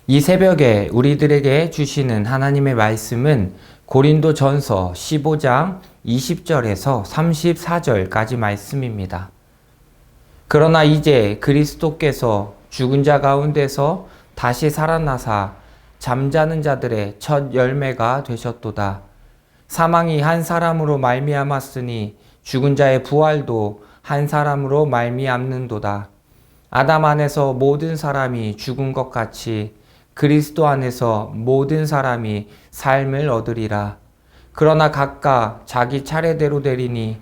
이 새벽에 우리들에게 주시는 하나님의 말씀은 고린도전서 15장 20절에서 34절까지 말씀입니다. 그러나 이제 그리스도께서 죽은 자 가운데서 다시 살아나사 잠자는 자들의 첫 열매가 되셨도다. 사망이 한 사람으로 말미암았으니 죽은 자의 부활도 한 사람으로 말미암는도다. 아담 안에서 모든 사람이 죽은 것 같이 그리스도 안에서 모든 사람이 삶을 얻으리라. 그러나 각각 자기 차례대로 되리니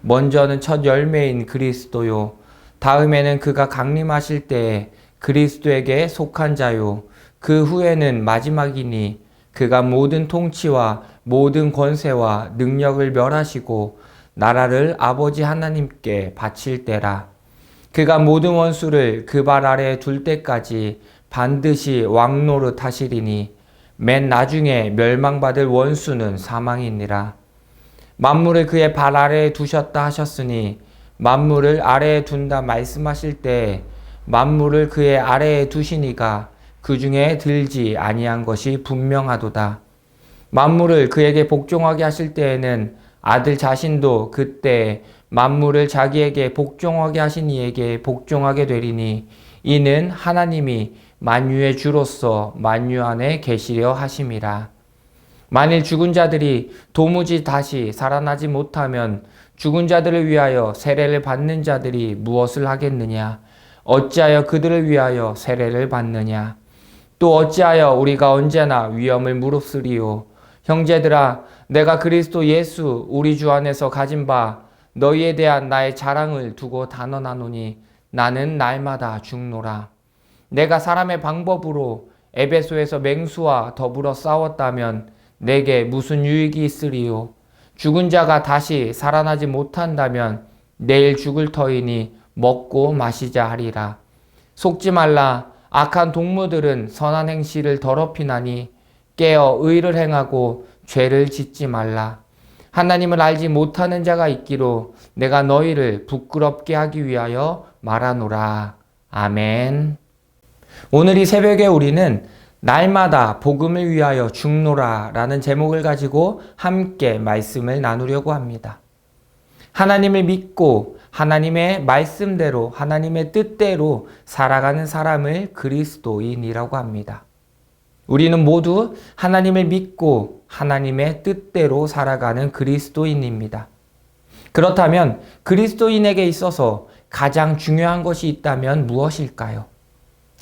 먼저는 첫 열매인 그리스도요, 다음에는 그가 강림하실 때에 그리스도에게 속한 자요, 그 후에는 마지막이니 그가 모든 통치와 모든 권세와 능력을 멸하시고 나라를 아버지 하나님께 바칠 때라. 그가 모든 원수를 그 발 아래에 둘 때까지 반드시 왕노릇 하시리니 맨 나중에 멸망받을 원수는 사망이니라. 만물을 그의 발 아래에 두셨다 하셨으니 만물을 아래에 둔다 말씀하실 때 만물을 그의 아래에 두시니가 그 중에 들지 아니한 것이 분명하도다. 만물을 그에게 복종하게 하실 때에는 아들 자신도 그때 만물을 자기에게 복종하게 하신 이에게 복종하게 되리니 이는 하나님이 만유의 주로서 만유 안에 계시려 하심이라. 만일 죽은 자들이 도무지 다시 살아나지 못하면 죽은 자들을 위하여 세례를 받는 자들이 무엇을 하겠느냐? 어찌하여 그들을 위하여 세례를 받느냐? 또 어찌하여 우리가 언제나 위험을 무릅쓰리요? 형제들아, 내가 그리스도 예수 우리 주 안에서 가진 바 너희에 대한 나의 자랑을 두고 단언하노니 나는 날마다 죽노라. 내가 사람의 방법으로 에베소에서 맹수와 더불어 싸웠다면 내게 무슨 유익이 있으리요? 죽은 자가 다시 살아나지 못한다면 내일 죽을 터이니 먹고 마시자 하리라. 속지 말라. 악한 동무들은 선한 행실을 더럽히나니 깨어 의를 행하고 죄를 짓지 말라. 하나님을 알지 못하는 자가 있기로 내가 너희를 부끄럽게 하기 위하여 말하노라. 아멘. 오늘 이 새벽에 우리는 날마다 복음을 위하여 죽노라 라는 제목을 가지고 함께 말씀을 나누려고 합니다. 하나님을 믿고 하나님의 말씀대로 하나님의 뜻대로 살아가는 사람을 그리스도인이라고 합니다. 우리는 모두 하나님을 믿고 하나님의 뜻대로 살아가는 그리스도인입니다. 그렇다면 그리스도인에게 있어서 가장 중요한 것이 있다면 무엇일까요?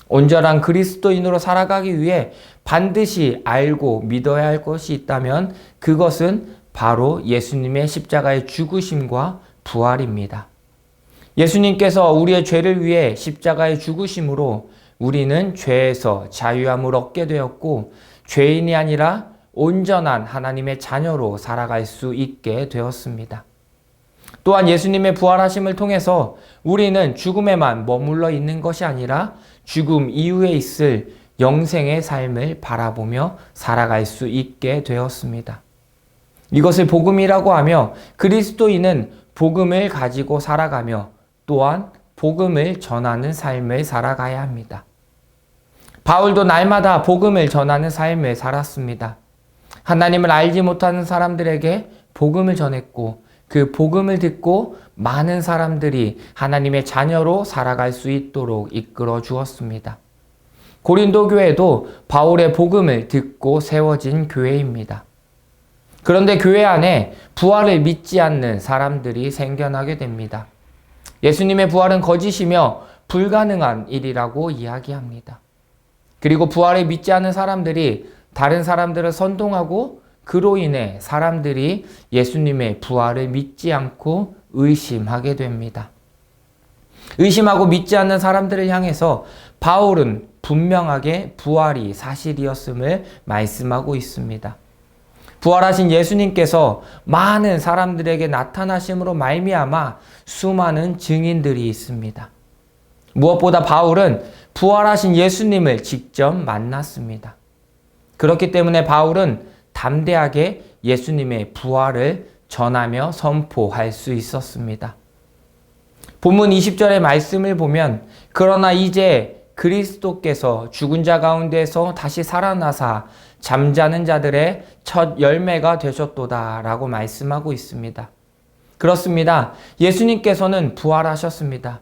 온전한 그리스도인으로 살아가기 위해 반드시 알고 믿어야 할 것이 있다면 그것은 바로 예수님의 십자가의 죽으심과 부활입니다. 예수님께서 우리의 죄를 위해 십자가에 죽으심으로 우리는 죄에서 자유함을 얻게 되었고 죄인이 아니라 온전한 하나님의 자녀로 살아갈 수 있게 되었습니다. 또한 예수님의 부활하심을 통해서 우리는 죽음에만 머물러 있는 것이 아니라 죽음 이후에 있을 영생의 삶을 바라보며 살아갈 수 있게 되었습니다. 이것을 복음이라고 하며 그리스도인은 복음을 가지고 살아가며 또한 복음을 전하는 삶을 살아가야 합니다. 바울도 날마다 복음을 전하는 삶을 살았습니다. 하나님을 알지 못하는 사람들에게 복음을 전했고 그 복음을 듣고 많은 사람들이 하나님의 자녀로 살아갈 수 있도록 이끌어 주었습니다. 고린도 교회도 바울의 복음을 듣고 세워진 교회입니다. 그런데 교회 안에 부활을 믿지 않는 사람들이 생겨나게 됩니다. 예수님의 부활은 거짓이며 불가능한 일이라고 이야기합니다. 그리고 부활을 믿지 않는 사람들이 다른 사람들을 선동하고 그로 인해 사람들이 예수님의 부활을 믿지 않고 의심하게 됩니다. 의심하고 믿지 않는 사람들을 향해서 바울은 분명하게 부활이 사실이었음을 말씀하고 있습니다. 부활하신 예수님께서 많은 사람들에게 나타나심으로 말미암아 수많은 증인들이 있습니다. 무엇보다 바울은 부활하신 예수님을 직접 만났습니다. 그렇기 때문에 바울은 담대하게 예수님의 부활을 전하며 선포할 수 있었습니다. 본문 20절의 말씀을 보면 그러나 이제 그리스도께서 죽은 자 가운데서 다시 살아나사 잠자는 자들의 첫 열매가 되셨도다 라고 말씀하고 있습니다. 그렇습니다. 예수님께서는 부활하셨습니다.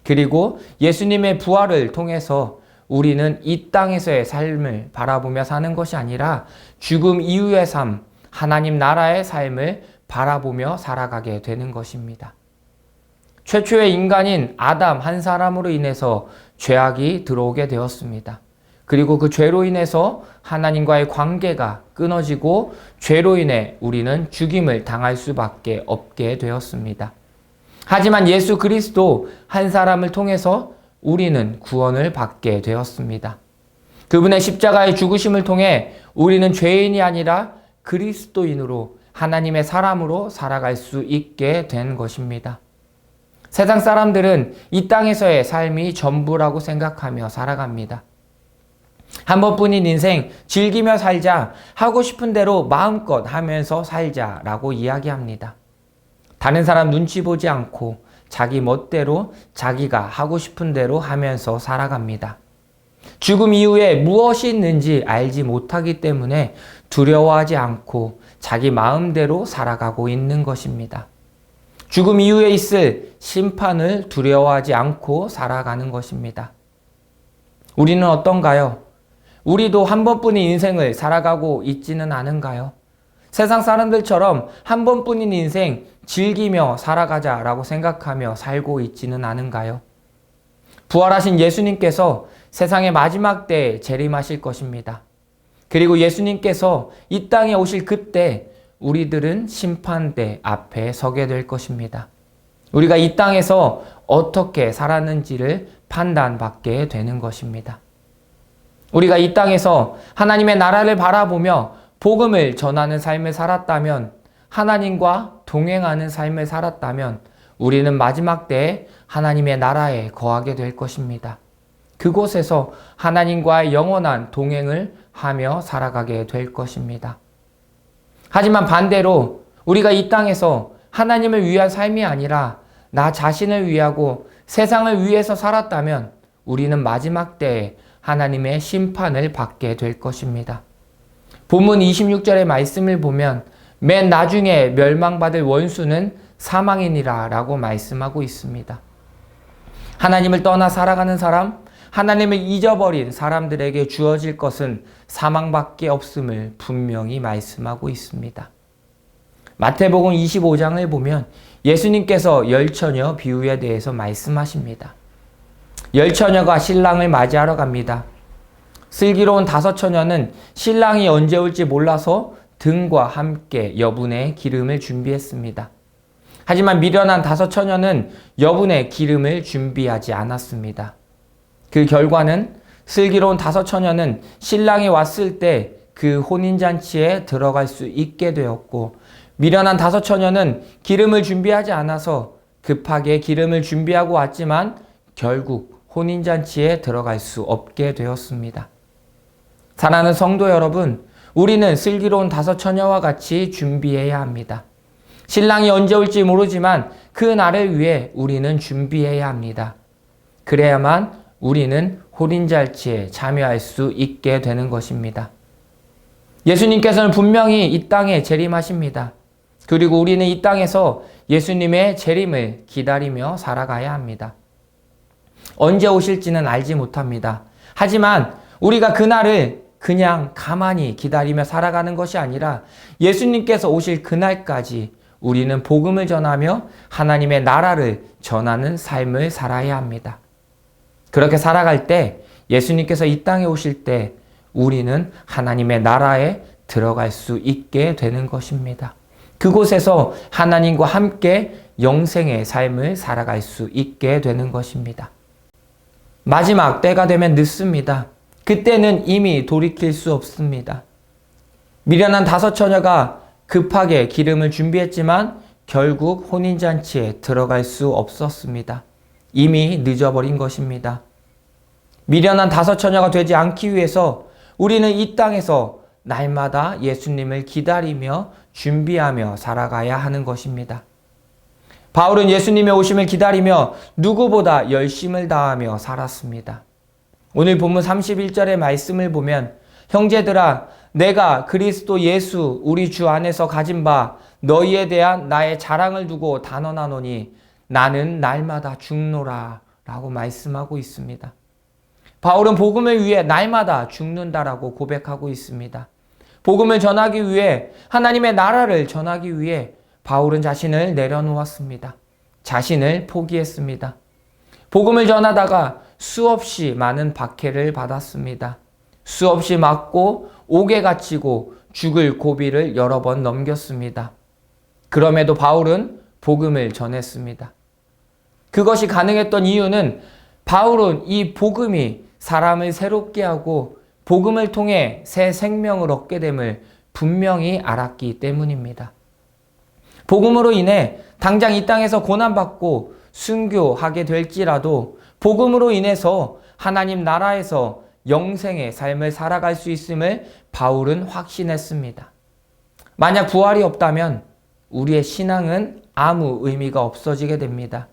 그리고 예수님의 부활을 통해서 우리는 이 땅에서의 삶을 바라보며 사는 것이 아니라 죽음 이후의 삶, 하나님 나라의 삶을 바라보며 살아가게 되는 것입니다. 최초의 인간인 아담 한 사람으로 인해서 죄악이 들어오게 되었습니다. 그리고 그 죄로 인해서 하나님과의 관계가 끊어지고 죄로 인해 우리는 죽임을 당할 수밖에 없게 되었습니다. 하지만 예수 그리스도 한 사람을 통해서 우리는 구원을 받게 되었습니다. 그분의 십자가의 죽으심을 통해 우리는 죄인이 아니라 그리스도인으로 하나님의 사람으로 살아갈 수 있게 된 것입니다. 세상 사람들은 이 땅에서의 삶이 전부라고 생각하며 살아갑니다. 한 번뿐인 인생 즐기며 살자, 하고 싶은 대로 마음껏 하면서 살자라고 이야기합니다. 다른 사람 눈치 보지 않고 자기 멋대로 자기가 하고 싶은 대로 하면서 살아갑니다. 죽음 이후에 무엇이 있는지 알지 못하기 때문에 두려워하지 않고 자기 마음대로 살아가고 있는 것입니다. 죽음 이후에 있을 심판을 두려워하지 않고 살아가는 것입니다. 우리는 어떤가요? 우리도 한 번뿐인 인생을 살아가고 있지는 않은가요? 세상 사람들처럼 한 번뿐인 인생 즐기며 살아가자라고 생각하며 살고 있지는 않은가요? 부활하신 예수님께서 세상의 마지막 때에 재림하실 것입니다. 그리고 예수님께서 이 땅에 오실 그때 우리들은 심판대 앞에 서게 될 것입니다. 우리가 이 땅에서 어떻게 살았는지를 판단받게 되는 것입니다. 우리가 이 땅에서 하나님의 나라를 바라보며 복음을 전하는 삶을 살았다면, 하나님과 동행하는 삶을 살았다면 우리는 마지막 때에 하나님의 나라에 거하게 될 것입니다. 그곳에서 하나님과의 영원한 동행을 하며 살아가게 될 것입니다. 하지만 반대로 우리가 이 땅에서 하나님을 위한 삶이 아니라 나 자신을 위하고 세상을 위해서 살았다면 우리는 마지막 때에 하나님의 심판을 받게 될 것입니다. 본문 26절의 말씀을 보면 맨 나중에 멸망받을 원수는 사망이니라 라고 말씀하고 있습니다. 하나님을 떠나 살아가는 사람, 하나님을 잊어버린 사람들에게 주어질 것은 사망밖에 없음을 분명히 말씀하고 있습니다. 마태복음 25장을 보면 예수님께서 열처녀 비유에 대해서 말씀하십니다. 열처녀가 신랑을 맞이하러 갑니다. 슬기로운 5처녀는 신랑이 언제 올지 몰라서 등과 함께 여분의 기름을 준비했습니다. 하지만 미련한 5처녀는 여분의 기름을 준비하지 않았습니다. 그 결과는 슬기로운 5처녀는 신랑이 왔을 때 그 혼인잔치에 들어갈 수 있게 되었고, 미련한 5처녀는 기름을 준비하지 않아서 급하게 기름을 준비하고 왔지만 결국 혼인잔치에 들어갈 수 없게 되었습니다. 사랑하는 성도 여러분, 우리는 슬기로운 5처녀와 같이 준비해야 합니다. 신랑이 언제 올지 모르지만 그 날을 위해 우리는 준비해야 합니다. 그래야만 우리는 혼인잔치에 참여할 수 있게 되는 것입니다. 예수님께서는 분명히 이 땅에 재림하십니다. 그리고 우리는 이 땅에서 예수님의 재림을 기다리며 살아가야 합니다. 언제 오실지는 알지 못합니다. 하지만 우리가 그날을 그냥 가만히 기다리며 살아가는 것이 아니라 예수님께서 오실 그날까지 우리는 복음을 전하며 하나님의 나라를 전하는 삶을 살아야 합니다. 그렇게 살아갈 때 예수님께서 이 땅에 오실 때 우리는 하나님의 나라에 들어갈 수 있게 되는 것입니다. 그곳에서 하나님과 함께 영생의 삶을 살아갈 수 있게 되는 것입니다. 마지막 때가 되면 늦습니다. 그때는 이미 돌이킬 수 없습니다. 미련한 5처녀가 급하게 기름을 준비했지만 결국 혼인잔치에 들어갈 수 없었습니다. 이미 늦어버린 것입니다. 미련한 5처녀가 되지 않기 위해서 우리는 이 땅에서 날마다 예수님을 기다리며 준비하며 살아가야 하는 것입니다. 바울은 예수님의 오심을 기다리며 누구보다 열심을 다하며 살았습니다. 오늘 본문 31절의 말씀을 보면 형제들아 내가 그리스도 예수 우리 주 안에서 가진 바 너희에 대한 나의 자랑을 두고 단언하노니 나는 날마다 죽노라 라고 말씀하고 있습니다. 바울은 복음을 위해 날마다 죽는다라고 고백하고 있습니다. 복음을 전하기 위해 하나님의 나라를 전하기 위해 바울은 자신을 내려놓았습니다. 자신을 포기했습니다. 복음을 전하다가 수없이 많은 박해를 받았습니다. 수없이 맞고 옥에 갇히고 죽을 고비를 여러 번 넘겼습니다. 그럼에도 바울은 복음을 전했습니다. 그것이 가능했던 이유는 바울은 이 복음이 사람을 새롭게 하고 복음을 통해 새 생명을 얻게 됨을 분명히 알았기 때문입니다. 복음으로 인해 당장 이 땅에서 고난받고 순교하게 될지라도 복음으로 인해서 하나님 나라에서 영생의 삶을 살아갈 수 있음을 바울은 확신했습니다. 만약 부활이 없다면 우리의 신앙은 아무 의미가 없어지게 됩니다.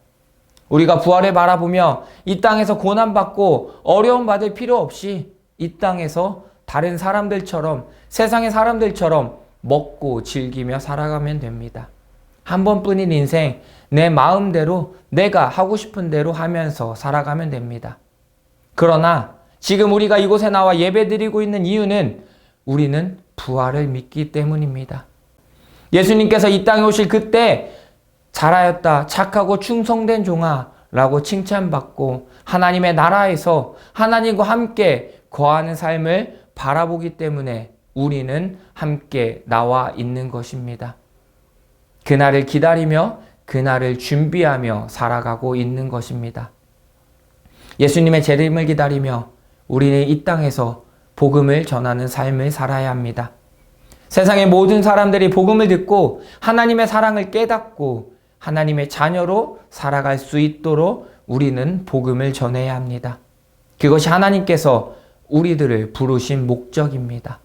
우리가 부활을 바라보며 이 땅에서 고난받고 어려움 받을 필요 없이 이 땅에서 다른 사람들처럼 세상의 사람들처럼 먹고 즐기며 살아가면 됩니다. 한 번뿐인 인생 내 마음대로 내가 하고 싶은 대로 하면서 살아가면 됩니다. 그러나 지금 우리가 이곳에 나와 예배드리고 있는 이유는 우리는 부활을 믿기 때문입니다. 예수님께서 이 땅에 오실 그때 잘하였다 착하고 충성된 종아 라고 칭찬받고 하나님의 나라에서 하나님과 함께 거하는 삶을 바라보기 때문에 우리는 함께 나와 있는 것입니다. 그날을 기다리며 그날을 준비하며 살아가고 있는 것입니다. 예수님의 재림을 기다리며 우리는 이 땅에서 복음을 전하는 삶을 살아야 합니다. 세상의 모든 사람들이 복음을 듣고 하나님의 사랑을 깨닫고 하나님의 자녀로 살아갈 수 있도록 우리는 복음을 전해야 합니다. 그것이 하나님께서 우리들을 부르신 목적입니다.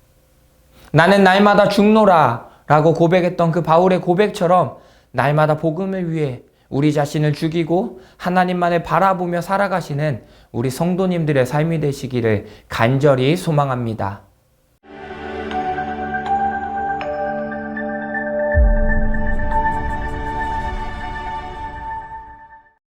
나는 날마다 죽노라 라고 고백했던 그 바울의 고백처럼 날마다 복음을 위해 우리 자신을 죽이고 하나님만을 바라보며 살아가시는 우리 성도님들의 삶이 되시기를 간절히 소망합니다.